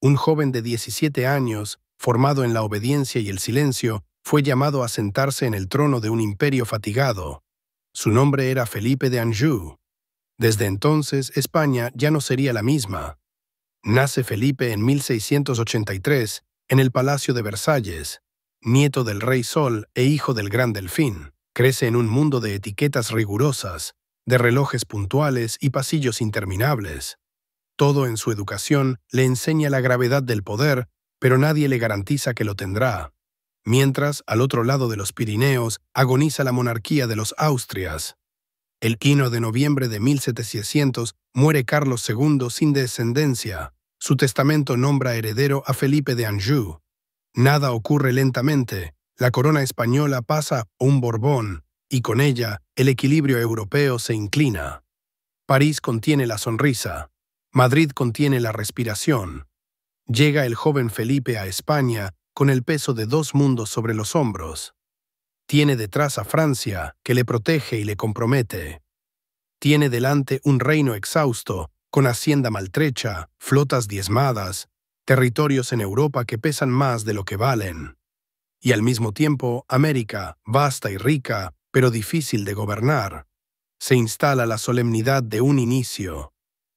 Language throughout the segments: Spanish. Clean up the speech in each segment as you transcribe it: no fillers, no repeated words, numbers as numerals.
Un joven de 17 años, formado en la obediencia y el silencio, fue llamado a sentarse en el trono de un imperio fatigado. Su nombre era Felipe de Anjou. Desde entonces, España ya no sería la misma. Nace Felipe en 1683, en el Palacio de Versalles, nieto del Rey Sol e hijo del Gran Delfín. Crece en un mundo de etiquetas rigurosas, de relojes puntuales y pasillos interminables. Todo en su educación le enseña la gravedad del poder, pero nadie le garantiza que lo tendrá. Mientras, al otro lado de los Pirineos, agoniza la monarquía de los Austrias. El 1 de noviembre de 1700 muere Carlos II sin descendencia. Su testamento nombra heredero a Felipe de Anjou. Nada ocurre lentamente. La corona española pasa a un Borbón, y con ella el equilibrio europeo se inclina. París contiene la sonrisa. Madrid contiene la respiración. Llega el joven Felipe a España con el peso de dos mundos sobre los hombros. Tiene detrás a Francia, que le protege y le compromete. Tiene delante un reino exhausto, con hacienda maltrecha, flotas diezmadas, territorios en Europa que pesan más de lo que valen. Y al mismo tiempo, América, vasta y rica, pero difícil de gobernar. Se instala la solemnidad de un inicio.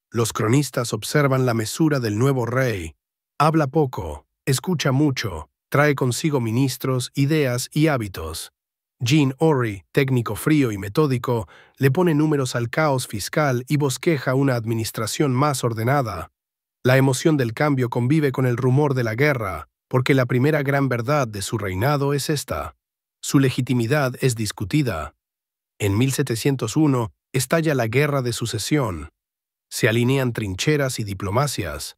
Los cronistas observan la mesura del nuevo rey. Habla poco, escucha mucho, trae consigo ministros, ideas y hábitos. Jean Horry, técnico frío y metódico, le pone números al caos fiscal y bosqueja una administración más ordenada. La emoción del cambio convive con el rumor de la guerra, porque la primera gran verdad de su reinado es esta. Su legitimidad es discutida. En 1701 estalla la Guerra de Sucesión. Se alinean trincheras y diplomacias.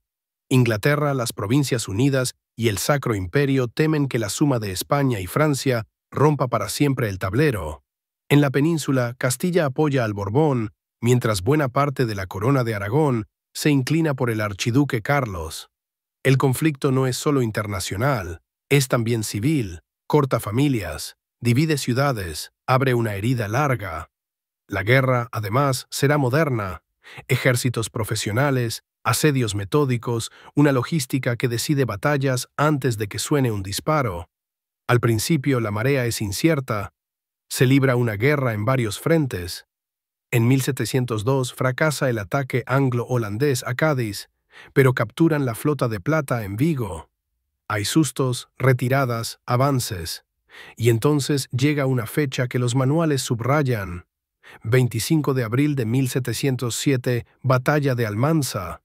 Inglaterra, las Provincias Unidas y el Sacro Imperio temen que la suma de España y Francia rompa para siempre el tablero. En la península, Castilla apoya al Borbón, mientras buena parte de la corona de Aragón se inclina por el archiduque Carlos. El conflicto no es solo internacional, es también civil, corta familias, divide ciudades, abre una herida larga. La guerra, además, será moderna. Ejércitos profesionales, asedios metódicos, una logística que decide batallas antes de que suene un disparo. Al principio la marea es incierta. Se libra una guerra en varios frentes. En 1702 fracasa el ataque anglo-holandés a Cádiz, pero capturan la flota de plata en Vigo. Hay sustos, retiradas, avances. Y entonces llega una fecha que los manuales subrayan. 25 de abril de 1707, Batalla de Almanza.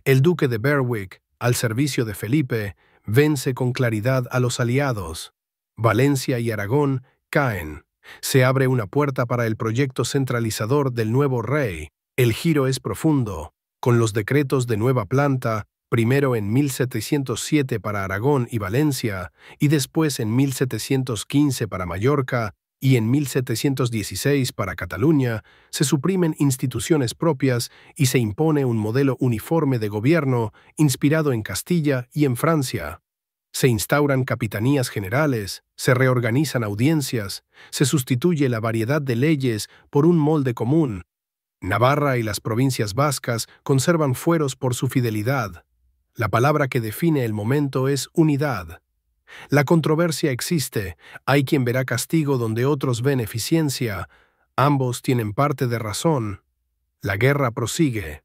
El duque de Berwick, al servicio de Felipe, vence con claridad a los aliados. Valencia y Aragón caen. Se abre una puerta para el proyecto centralizador del nuevo rey. El giro es profundo, con los decretos de nueva planta, primero en 1707 para Aragón y Valencia, y después en 1715 para Mallorca, y en 1716 para Cataluña, se suprimen instituciones propias y se impone un modelo uniforme de gobierno inspirado en Castilla y en Francia. Se instauran capitanías generales, se reorganizan audiencias, se sustituye la variedad de leyes por un molde común. Navarra y las provincias vascas conservan fueros por su fidelidad. La palabra que define el momento es unidad. La controversia existe, hay quien verá castigo donde otros ven eficiencia. Ambos tienen parte de razón. La guerra prosigue.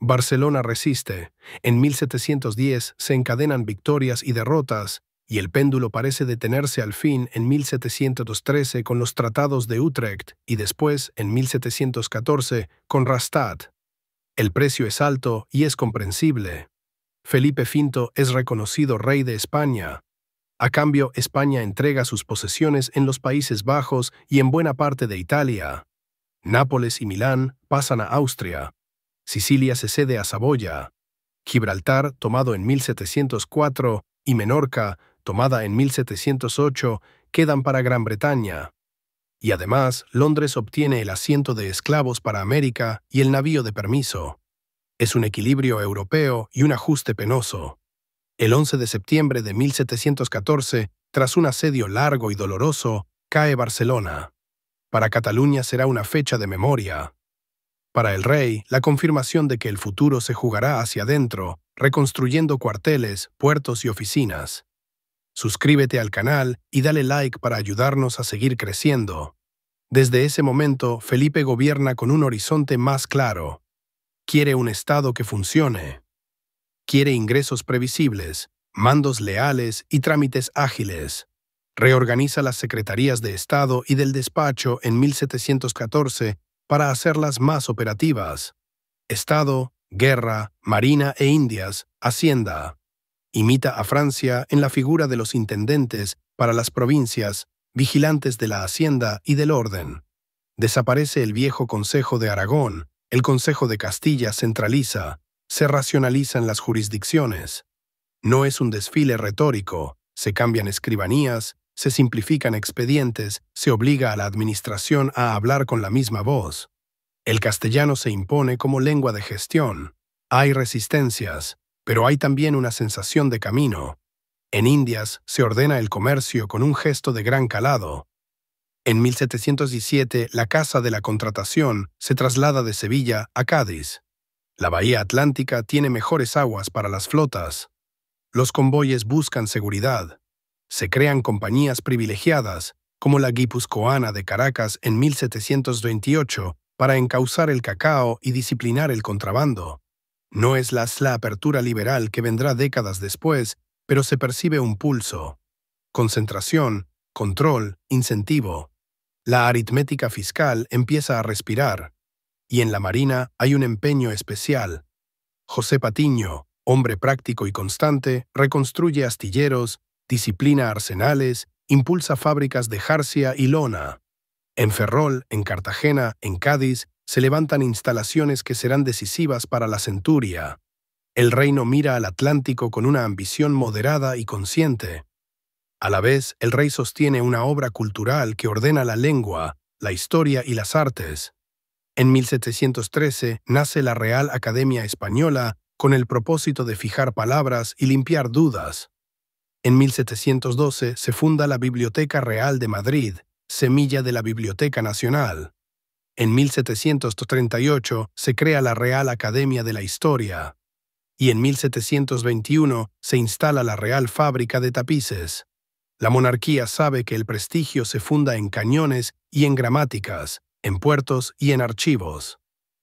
Barcelona resiste. En 1710 se encadenan victorias y derrotas, y el péndulo parece detenerse al fin en 1713 con los tratados de Utrecht y después, en 1714, con Rastatt. El precio es alto y es comprensible. Felipe V es reconocido rey de España. A cambio, España entrega sus posesiones en los Países Bajos y en buena parte de Italia. Nápoles y Milán pasan a Austria. Sicilia se cede a Saboya. Gibraltar, tomado en 1704, y Menorca, tomada en 1708, quedan para Gran Bretaña. Y además, Londres obtiene el asiento de esclavos para América y el navío de permiso. Es un equilibrio europeo y un ajuste penoso. El 11 de septiembre de 1714, tras un asedio largo y doloroso, cae Barcelona. Para Cataluña será una fecha de memoria. Para el rey, la confirmación de que el futuro se jugará hacia adentro, reconstruyendo cuarteles, puertos y oficinas. Suscríbete al canal y dale like para ayudarnos a seguir creciendo. Desde ese momento, Felipe gobierna con un horizonte más claro. Quiere un Estado que funcione. Quiere ingresos previsibles, mandos leales y trámites ágiles. Reorganiza las secretarías de Estado y del despacho en 1714 para hacerlas más operativas. Estado, Guerra, Marina e Indias, Hacienda. Imita a Francia en la figura de los intendentes para las provincias, vigilantes de la Hacienda y del orden. Desaparece el viejo Consejo de Aragón, el Consejo de Castilla centraliza, se racionalizan las jurisdicciones. No es un desfile retórico, se cambian escribanías, se simplifican expedientes, se obliga a la administración a hablar con la misma voz. El castellano se impone como lengua de gestión. Hay resistencias, pero hay también una sensación de camino. En Indias se ordena el comercio con un gesto de gran calado. En 1717, la Casa de la Contratación se traslada de Sevilla a Cádiz. La Bahía Atlántica tiene mejores aguas para las flotas. Los convoyes buscan seguridad. Se crean compañías privilegiadas, como la Guipuzcoana de Caracas en 1728, para encauzar el cacao y disciplinar el contrabando. No es la apertura liberal que vendrá décadas después, pero se percibe un pulso. Concentración, control, incentivo. La aritmética fiscal empieza a respirar. Y en la Marina hay un empeño especial. José Patiño, hombre práctico y constante, reconstruye astilleros, disciplina arsenales, impulsa fábricas de jarcia y lona. En Ferrol, en Cartagena, en Cádiz, se levantan instalaciones que serán decisivas para la centuria. El reino mira al Atlántico con una ambición moderada y consciente. A la vez, el rey sostiene una obra cultural que ordena la lengua, la historia y las artes. En 1713 nace la Real Academia Española con el propósito de fijar palabras y limpiar dudas. En 1712 se funda la Biblioteca Real de Madrid, semilla de la Biblioteca Nacional. En 1738 se crea la Real Academia de la Historia. Y en 1721 se instala la Real Fábrica de Tapices. La monarquía sabe que el prestigio se funda en cañones y en gramáticas, en puertos y en archivos.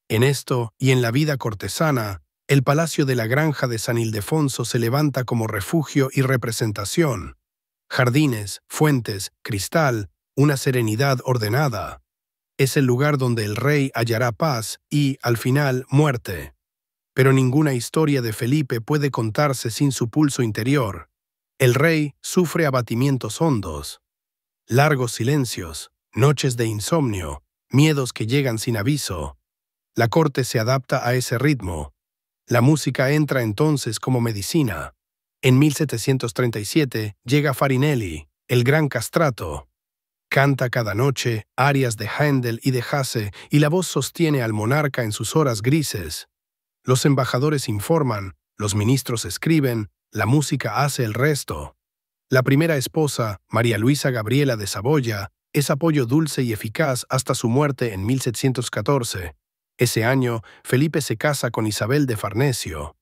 En esto y en la vida cortesana, el Palacio de la Granja de San Ildefonso se levanta como refugio y representación. Jardines, fuentes, cristal, una serenidad ordenada. Es el lugar donde el rey hallará paz y, al final, muerte. Pero ninguna historia de Felipe puede contarse sin su pulso interior. El rey sufre abatimientos hondos, largos silencios, noches de insomnio, miedos que llegan sin aviso. La corte se adapta a ese ritmo. La música entra entonces como medicina. En 1737 llega Farinelli, el gran castrato. Canta cada noche arias de Händel y de Hasse y la voz sostiene al monarca en sus horas grises. Los embajadores informan, los ministros escriben, la música hace el resto. La primera esposa, María Luisa Gabriela de Saboya, es apoyo dulce y eficaz hasta su muerte en 1714. Ese año, Felipe se casa con Isabel de Farnesio.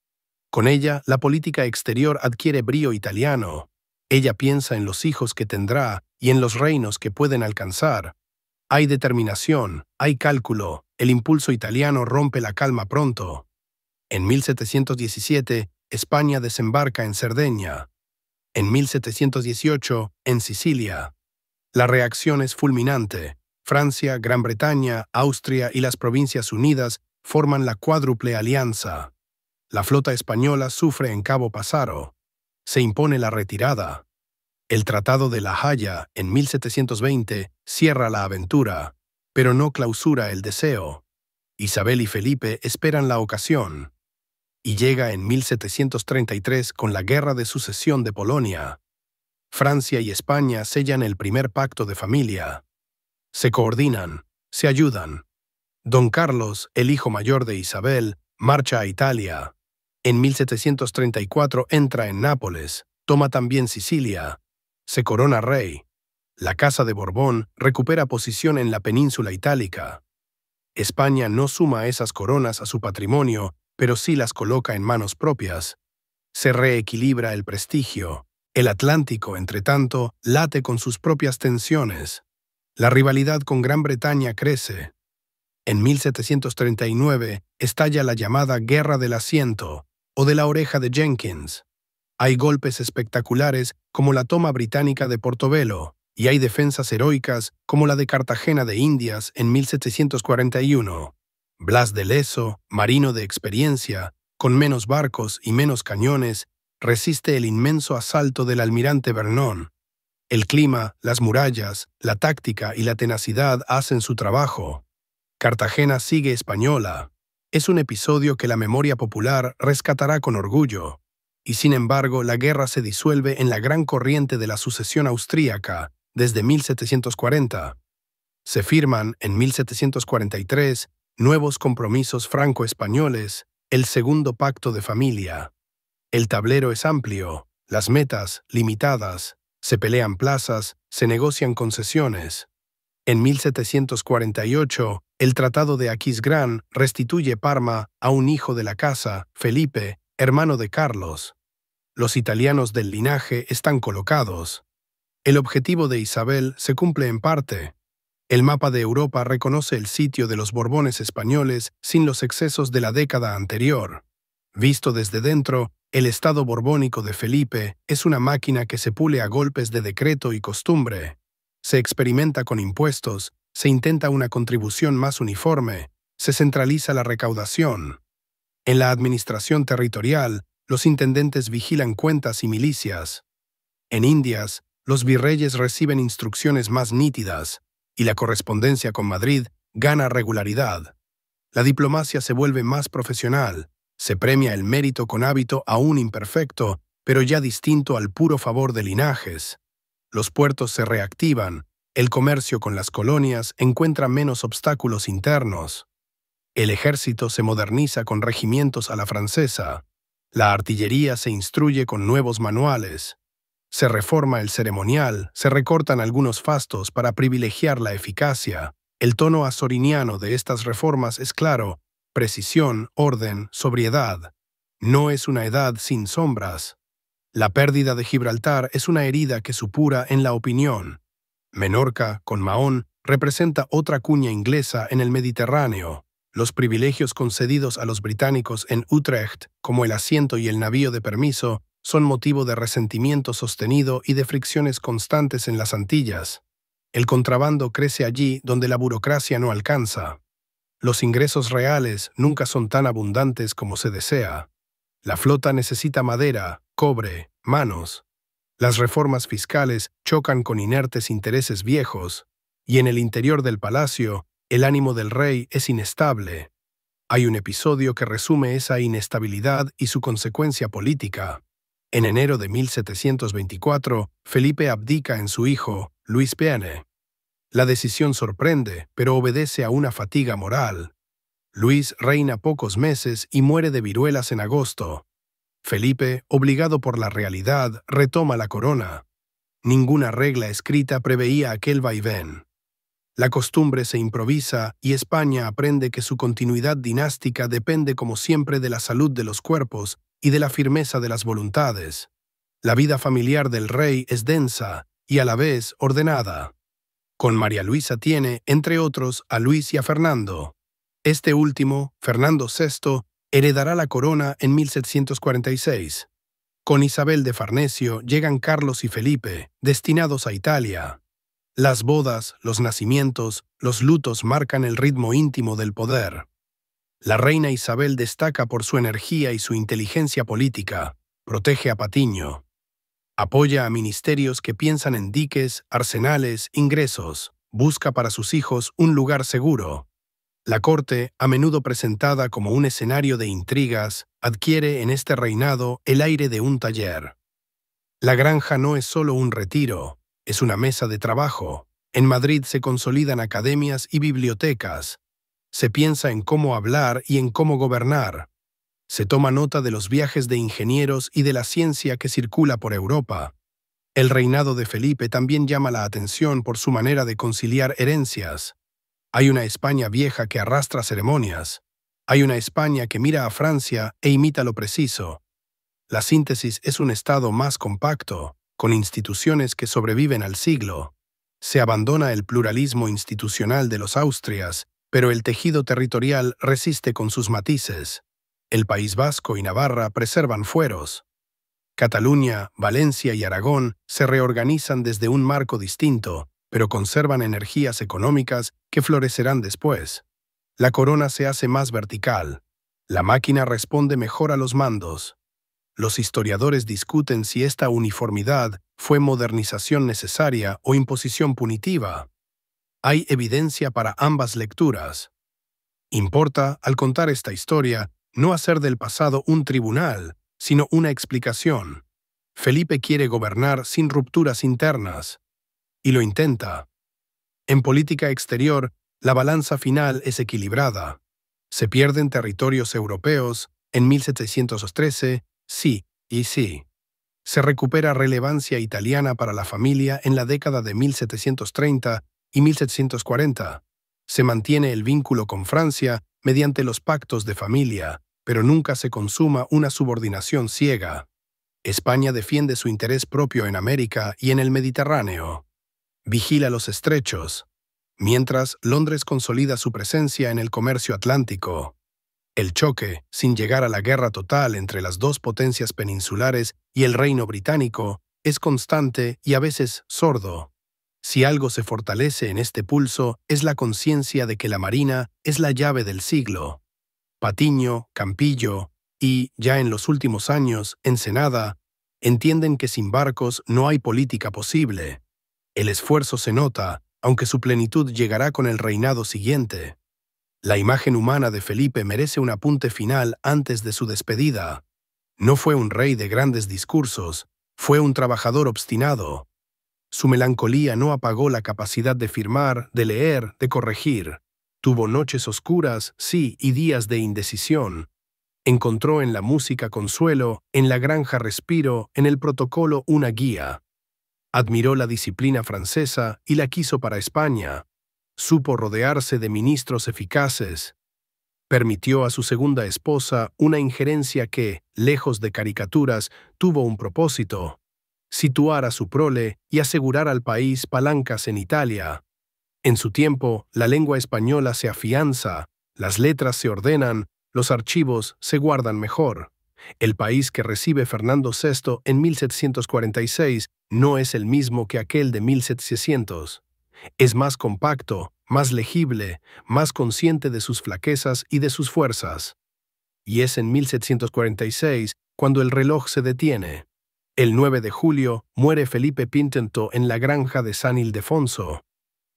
Con ella, la política exterior adquiere brío italiano. Ella piensa en los hijos que tendrá y en los reinos que pueden alcanzar. Hay determinación, hay cálculo, el impulso italiano rompe la calma pronto. En 1717, España desembarca en Cerdeña. En 1718, en Sicilia. La reacción es fulminante. Francia, Gran Bretaña, Austria y las Provincias Unidas forman la cuádruple alianza. La flota española sufre en Cabo Passaro. Se impone la retirada. El Tratado de La Haya, en 1720, cierra la aventura, pero no clausura el deseo. Isabel y Felipe esperan la ocasión. Y llega en 1733 con la Guerra de Sucesión de Polonia. Francia y España sellan el primer pacto de familia. Se coordinan, se ayudan. Don Carlos, el hijo mayor de Isabel, marcha a Italia. En 1734 entra en Nápoles, toma también Sicilia. Se corona rey. La Casa de Borbón recupera posición en la península itálica. España no suma esas coronas a su patrimonio, pero sí las coloca en manos propias. Se reequilibra el prestigio. El Atlántico, entre tanto, late con sus propias tensiones. La rivalidad con Gran Bretaña crece. En 1739 estalla la llamada Guerra del Asiento, o de la Oreja de Jenkins. Hay golpes espectaculares como la toma británica de Portobelo, y hay defensas heroicas como la de Cartagena de Indias en 1741. Blas de Leso, marino de experiencia, con menos barcos y menos cañones, resiste el inmenso asalto del almirante Vernon. El clima, las murallas, la táctica y la tenacidad hacen su trabajo. Cartagena sigue española. Es un episodio que la memoria popular rescatará con orgullo. Y sin embargo, la guerra se disuelve en la gran corriente de la sucesión austríaca, desde 1740. Se firman, en 1743, nuevos compromisos franco-españoles, el Segundo Pacto de Familia. El tablero es amplio, las metas, limitadas, se pelean plazas, se negocian concesiones. En 1748, el Tratado de Aquisgrán restituye Parma a un hijo de la casa, Felipe, hermano de Carlos. Los italianos del linaje están colocados. El objetivo de Isabel se cumple en parte. El mapa de Europa reconoce el sitio de los Borbones españoles sin los excesos de la década anterior. Visto desde dentro, el Estado borbónico de Felipe es una máquina que se pule a golpes de decreto y costumbre. Se experimenta con impuestos, se intenta una contribución más uniforme, se centraliza la recaudación. En la administración territorial, los intendentes vigilan cuentas y milicias. En Indias, los virreyes reciben instrucciones más nítidas, y la correspondencia con Madrid gana regularidad. La diplomacia se vuelve más profesional, se premia el mérito con hábito aún imperfecto, pero ya distinto al puro favor de linajes. Los puertos se reactivan, el comercio con las colonias encuentra menos obstáculos internos. El ejército se moderniza con regimientos a la francesa. La artillería se instruye con nuevos manuales. Se reforma el ceremonial, se recortan algunos fastos para privilegiar la eficacia. El tono azoriniano de estas reformas es claro: precisión, orden, sobriedad. No es una edad sin sombras. La pérdida de Gibraltar es una herida que supura en la opinión. Menorca, con Mahón, representa otra cuña inglesa en el Mediterráneo. Los privilegios concedidos a los británicos en Utrecht, como el asiento y el navío de permiso, son motivo de resentimiento sostenido y de fricciones constantes en las Antillas. El contrabando crece allí donde la burocracia no alcanza. Los ingresos reales nunca son tan abundantes como se desea. La flota necesita madera, cobre, manos. Las reformas fiscales chocan con inertes intereses viejos, y en el interior del palacio, el ánimo del rey es inestable. Hay un episodio que resume esa inestabilidad y su consecuencia política. En enero de 1724, Felipe abdica en su hijo, Luis Peane. La decisión sorprende, pero obedece a una fatiga moral. Luis reina pocos meses y muere de viruelas en agosto. Felipe, obligado por la realidad, retoma la corona. Ninguna regla escrita preveía aquel vaivén. La costumbre se improvisa y España aprende que su continuidad dinástica depende como siempre de la salud de los cuerpos y de la firmeza de las voluntades. La vida familiar del rey es densa y a la vez ordenada. Con María Luisa tiene, entre otros, a Luis y a Fernando. Este último, Fernando VI, heredará la corona en 1746. Con Isabel de Farnesio llegan Carlos y Felipe, destinados a Italia. Las bodas, los nacimientos, los lutos marcan el ritmo íntimo del poder. La reina Isabel destaca por su energía y su inteligencia política, protege a Patiño. Apoya a ministerios que piensan en diques, arsenales, ingresos, busca para sus hijos un lugar seguro. La corte, a menudo presentada como un escenario de intrigas, adquiere en este reinado el aire de un taller. La granja no es solo un retiro, es una mesa de trabajo. En Madrid se consolidan academias y bibliotecas. Se piensa en cómo hablar y en cómo gobernar. Se toma nota de los viajes de ingenieros y de la ciencia que circula por Europa. El reinado de Felipe también llama la atención por su manera de conciliar herencias. Hay una España vieja que arrastra ceremonias. Hay una España que mira a Francia e imita lo preciso. La síntesis es un Estado más compacto, con instituciones que sobreviven al siglo. Se abandona el pluralismo institucional de los Austrias, pero el tejido territorial resiste con sus matices. El País Vasco y Navarra preservan fueros. Cataluña, Valencia y Aragón se reorganizan desde un marco distinto, pero conservan energías económicas que florecerán después. La corona se hace más vertical. La máquina responde mejor a los mandos. Los historiadores discuten si esta uniformidad fue modernización necesaria o imposición punitiva. Hay evidencia para ambas lecturas. Importa, al contar esta historia, no hacer del pasado un tribunal, sino una explicación. Felipe quiere gobernar sin rupturas internas. Y lo intenta. En política exterior, la balanza final es equilibrada. Se pierden territorios europeos en 1713, sí y sí. Se recupera relevancia italiana para la familia en la década de 1730 y 1740. Se mantiene el vínculo con Francia mediante los pactos de familia, pero nunca se consuma una subordinación ciega. España defiende su interés propio en América y en el Mediterráneo. Vigila los estrechos, mientras Londres consolida su presencia en el comercio atlántico. El choque, sin llegar a la guerra total entre las dos potencias peninsulares y el reino británico, es constante y a veces sordo. Si algo se fortalece en este pulso es la conciencia de que la marina es la llave del siglo. Patiño, Campillo y, ya en los últimos años, Ensenada, entienden que sin barcos no hay política posible. El esfuerzo se nota, aunque su plenitud llegará con el reinado siguiente. La imagen humana de Felipe merece un apunte final antes de su despedida. No fue un rey de grandes discursos, fue un trabajador obstinado. Su melancolía no apagó la capacidad de firmar, de leer, de corregir. Tuvo noches oscuras, sí, y días de indecisión. Encontró en la música consuelo, en la granja respiro, en el protocolo una guía. Admiró la disciplina francesa y la quiso para España. Supo rodearse de ministros eficaces. Permitió a su segunda esposa una injerencia que, lejos de caricaturas, tuvo un propósito: situar a su prole y asegurar al país palancas en Italia. En su tiempo, la lengua española se afianza, las letras se ordenan, los archivos se guardan mejor. El país que recibe Fernando VI en 1746 no es el mismo que aquel de 1700. Es más compacto, más legible, más consciente de sus flaquezas y de sus fuerzas. Y es en 1746 cuando el reloj se detiene. El 9 de julio muere Felipe Pintento en la granja de San Ildefonso.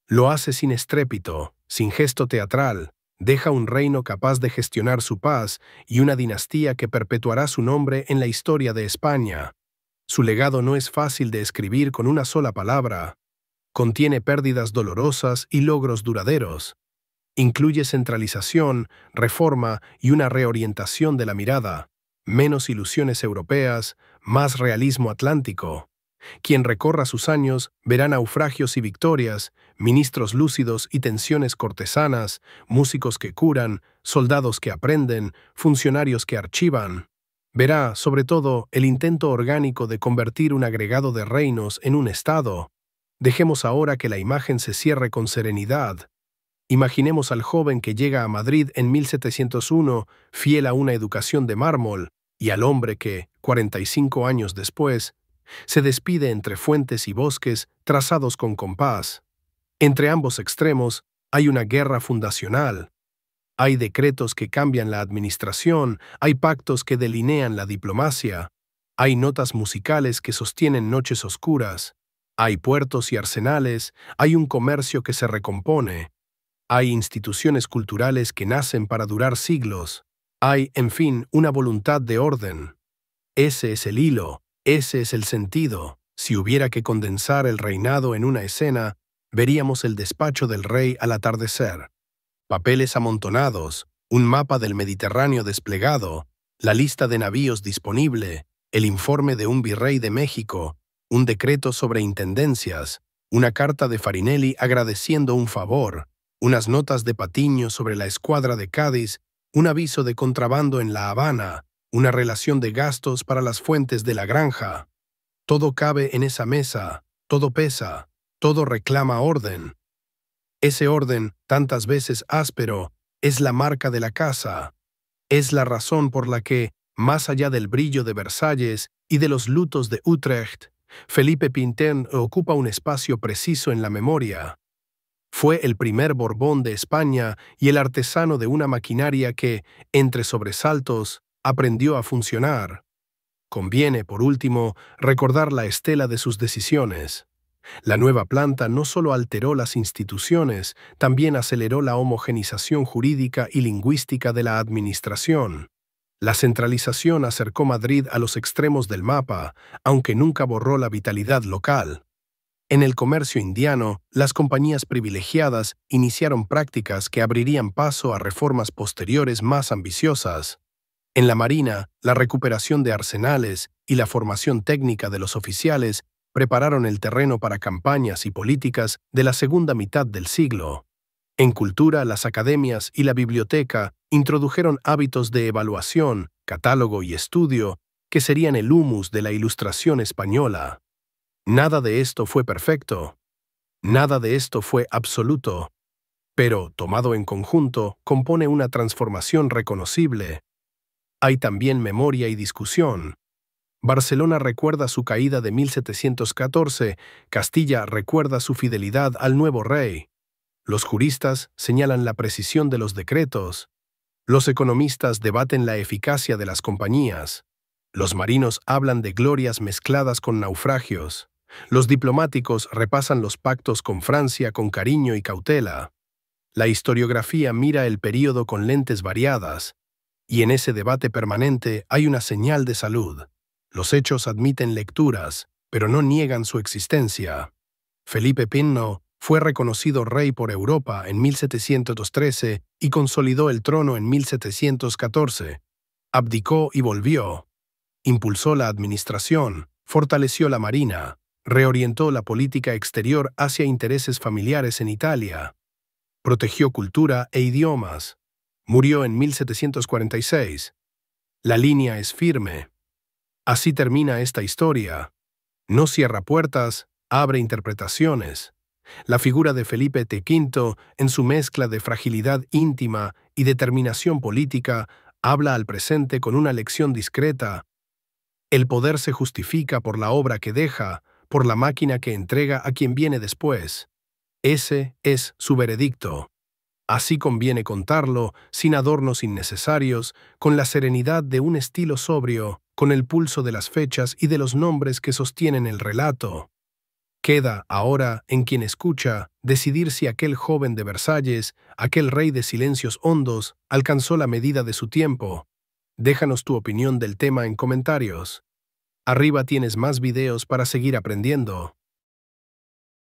Lo hace sin estrépito, sin gesto teatral. Deja un reino capaz de gestionar su paz y una dinastía que perpetuará su nombre en la historia de España. Su legado no es fácil de escribir con una sola palabra. Contiene pérdidas dolorosas y logros duraderos. Incluye centralización, reforma y una reorientación de la mirada. Menos ilusiones europeas, más realismo atlántico. Quien recorra sus años verá naufragios y victorias, ministros lúcidos y tensiones cortesanas, músicos que curan, soldados que aprenden, funcionarios que archivan. Verá, sobre todo, el intento orgánico de convertir un agregado de reinos en un estado. Dejemos ahora que la imagen se cierre con serenidad. Imaginemos al joven que llega a Madrid en 1701, fiel a una educación de mármol, y al hombre que, 45 años después, se despide entre fuentes y bosques trazados con compás. Entre ambos extremos hay una guerra fundacional. Hay decretos que cambian la administración, hay pactos que delinean la diplomacia, hay notas musicales que sostienen noches oscuras, hay puertos y arsenales, hay un comercio que se recompone, hay instituciones culturales que nacen para durar siglos, hay, en fin, una voluntad de orden. Ese es el hilo. Ese es el sentido. Si hubiera que condensar el reinado en una escena, veríamos el despacho del rey al atardecer. Papeles amontonados, un mapa del Mediterráneo desplegado, la lista de navíos disponible, el informe de un virrey de México, un decreto sobre intendencias, una carta de Farinelli agradeciendo un favor, unas notas de Patiño sobre la escuadra de Cádiz, un aviso de contrabando en La Habana, una relación de gastos para las fuentes de la granja. Todo cabe en esa mesa, todo pesa, todo reclama orden. Ese orden, tantas veces áspero, es la marca de la casa. Es la razón por la que, más allá del brillo de Versalles y de los lutos de Utrecht, Felipe Pinten ocupa un espacio preciso en la memoria. Fue el primer Borbón de España y el artesano de una maquinaria que, entre sobresaltos, aprendió a funcionar. Conviene, por último, recordar la estela de sus decisiones. La nueva planta no solo alteró las instituciones, también aceleró la homogenización jurídica y lingüística de la administración. La centralización acercó Madrid a los extremos del mapa, aunque nunca borró la vitalidad local. En el comercio indiano, las compañías privilegiadas iniciaron prácticas que abrirían paso a reformas posteriores más ambiciosas. En la Marina, la recuperación de arsenales y la formación técnica de los oficiales prepararon el terreno para campañas y políticas de la segunda mitad del siglo. En cultura, las academias y la biblioteca introdujeron hábitos de evaluación, catálogo y estudio que serían el humus de la Ilustración española. Nada de esto fue perfecto. Nada de esto fue absoluto. Pero, tomado en conjunto, compone una transformación reconocible. Hay también memoria y discusión. Barcelona recuerda su caída de 1714, Castilla recuerda su fidelidad al nuevo rey. Los juristas señalan la precisión de los decretos. Los economistas debaten la eficacia de las compañías. Los marinos hablan de glorias mezcladas con naufragios. Los diplomáticos repasan los pactos con Francia con cariño y cautela. La historiografía mira el período con lentes variadas. Y en ese debate permanente hay una señal de salud. Los hechos admiten lecturas, pero no niegan su existencia. Felipe Pinno fue reconocido rey por Europa en 1713 y consolidó el trono en 1714. Abdicó y volvió. Impulsó la administración, fortaleció la marina, reorientó la política exterior hacia intereses familiares en Italia. Protegió cultura e idiomas. Murió en 1746. La línea es firme. Así termina esta historia. No cierra puertas, abre interpretaciones. La figura de Felipe V, en su mezcla de fragilidad íntima y determinación política, habla al presente con una lección discreta. El poder se justifica por la obra que deja, por la máquina que entrega a quien viene después. Ese es su veredicto. Así conviene contarlo, sin adornos innecesarios, con la serenidad de un estilo sobrio, con el pulso de las fechas y de los nombres que sostienen el relato. Queda, ahora, en quien escucha, decidir si aquel joven de Versalles, aquel rey de silencios hondos, alcanzó la medida de su tiempo. Déjanos tu opinión del tema en comentarios. Arriba tienes más videos para seguir aprendiendo.